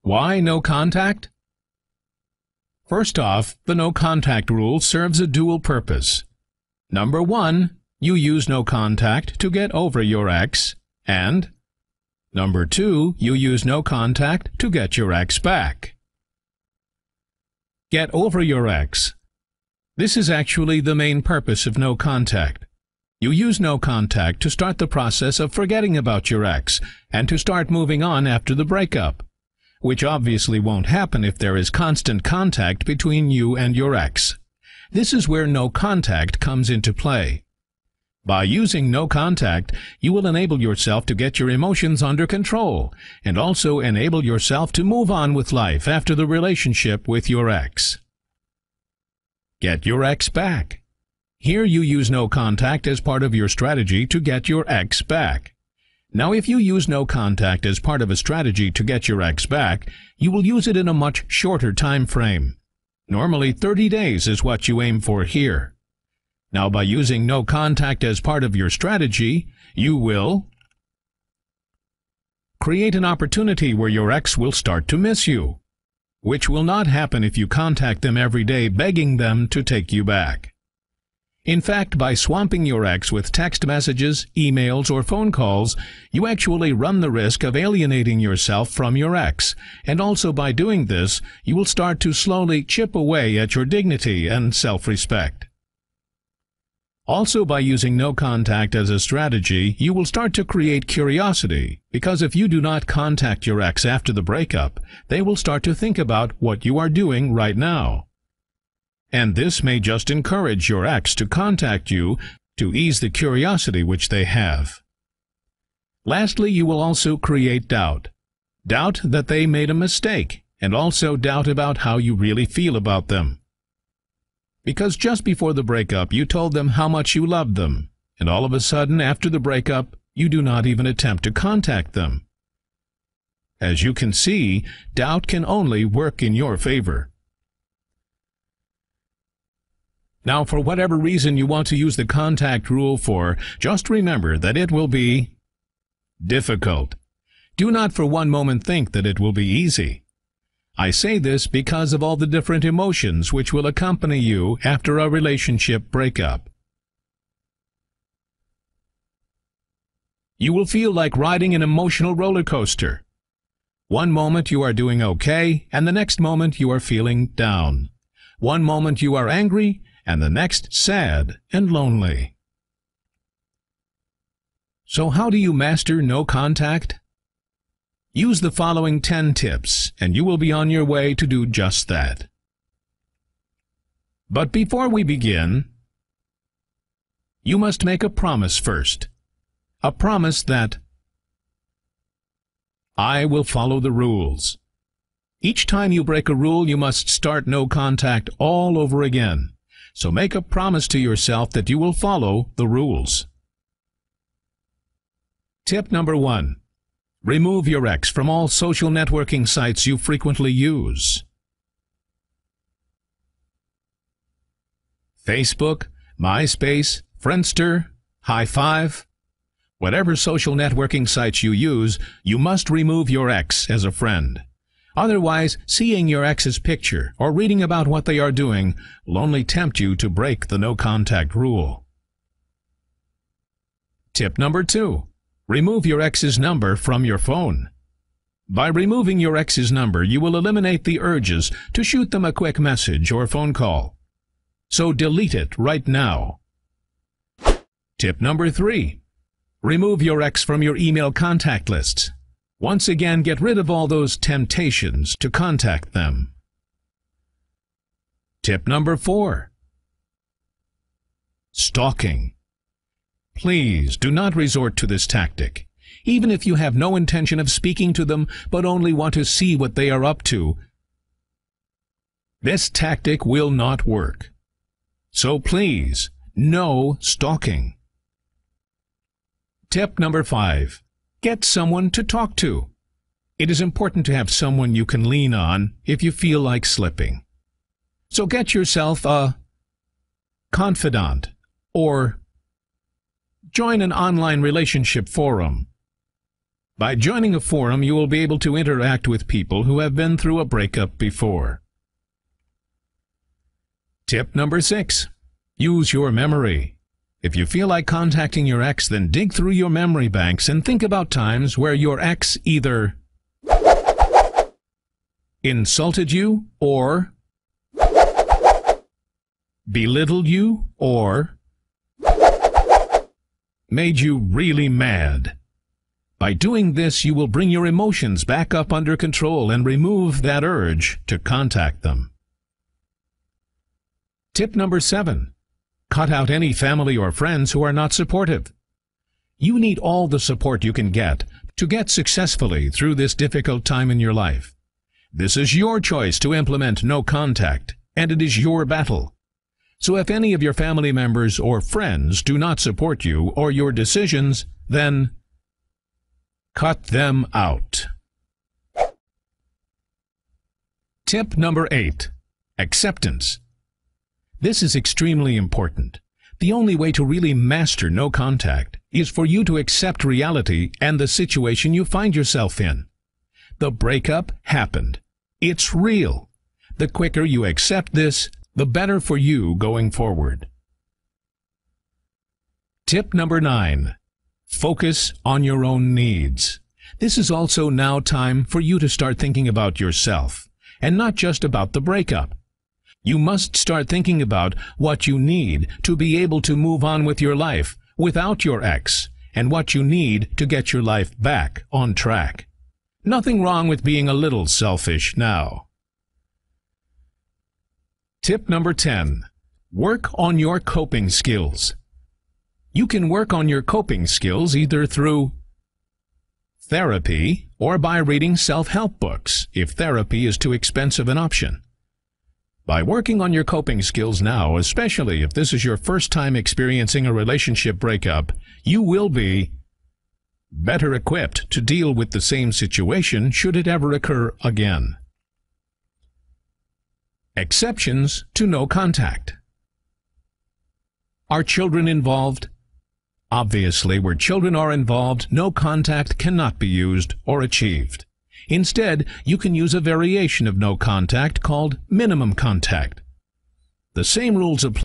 Why no contact? First off, the no contact rule serves a dual purpose. Number 1, you use no contact to get over your ex, and Number 2, you use no contact to get your ex back. Get over your ex. This is actually the main purpose of no contact. You use no contact to start the process of forgetting about your ex and to start moving on after the breakup, which obviously won't happen if there is constant contact between you and your ex. This is where no contact comes into play. By using no contact, you will enable yourself to get your emotions under control and also enable yourself to move on with life after the relationship with your ex. Get your ex back. Here you use no contact as part of your strategy to get your ex back. Now, if you use no contact as part of a strategy to get your ex back, you will use it in a much shorter time frame. Normally 30 days is what you aim for here. Now, by using no contact as part of your strategy, you will create an opportunity where your ex will start to miss you, which will not happen if you contact them every day begging them to take you back. In fact, by swamping your ex with text messages, emails, or phone calls, you actually run the risk of alienating yourself from your ex, and also by doing this, you will start to slowly chip away at your dignity and self-respect. Also, by using no contact as a strategy, you will start to create curiosity, because if you do not contact your ex after the breakup, they will start to think about what you are doing right now. And this may just encourage your ex to contact you to ease the curiosity which they have. Lastly, you will also create doubt. Doubt that they made a mistake, and also doubt about how you really feel about them. Because just before the breakup, you told them how much you loved them, and all of a sudden, after the breakup, you do not even attempt to contact them. As you can see, doubt can only work in your favor. Now, for whatever reason you want to use the contact rule for, just remember that it will be difficult. Do not for one moment think that it will be easy. I say this because of all the different emotions which will accompany you after a relationship breakup. You will feel like riding an emotional roller coaster. One moment you are doing okay, and the next moment you are feeling down. One moment you are angry, and the next sad and lonely. So how do you master no contact? Use the following 10 tips, and you will be on your way to do just that. But before we begin, you must make a promise first. A promise that I will follow the rules. Each time you break a rule, you must start no contact all over again. So make a promise to yourself that you will follow the rules. Tip number 1. Remove your ex from all social networking sites you frequently use. Facebook, MySpace, Friendster, High5. Whatever social networking sites you use, you must remove your ex as a friend. Otherwise, seeing your ex's picture or reading about what they are doing will only tempt you to break the no-contact rule. Tip number 2. Remove your ex's number from your phone. By removing your ex's number, you will eliminate the urges to shoot them a quick message or phone call. So delete it right now. Tip number 3. Remove your ex from your email contact lists. Once again, get rid of all those temptations to contact them. Tip number 4. Stalking. Please do not resort to this tactic. Even if you have no intention of speaking to them, but only want to see what they are up to, this tactic will not work. So please, no stalking. Tip number 5. Get someone to talk to. It is important to have someone you can lean on if you feel like slipping. So get yourself a confidant or join an online relationship forum. By joining a forum, you will be able to interact with people who have been through a breakup before. Tip number 6. Use your memory. If you feel like contacting your ex, then dig through your memory banks and think about times where your ex either insulted you, or belittled you, or made you really mad. By doing this, you will bring your emotions back up under control and remove that urge to contact them. Tip number 7. Cut out any family or friends who are not supportive. You need all the support you can get to get successfully through this difficult time in your life. This is your choice to implement no contact, and it is your battle. So if any of your family members or friends do not support you or your decisions, then cut them out. Tip number 8. Acceptance. This is extremely important. The only way to really master no contact is for you to accept reality and the situation you find yourself in. The breakup happened. It's real. The quicker you accept this, the better for you going forward. Tip number 9. Focus on your own needs. This is also now time for you to start thinking about yourself, and not just about the breakup. You must start thinking about what you need to be able to move on with your life without your ex, and what you need to get your life back on track. Nothing wrong with being a little selfish now. Tip number 10. Work on your coping skills. You can work on your coping skills either through therapy or by reading self-help books, if therapy is too expensive an option. By working on your coping skills now, especially if this is your first time experiencing a relationship breakup, you will be better equipped to deal with the same situation should it ever occur again. Exceptions to no contact. Are children involved? Obviously, where children are involved, no contact cannot be used or achieved. Instead, you can use a variation of no contact called minimum contact. The same rules apply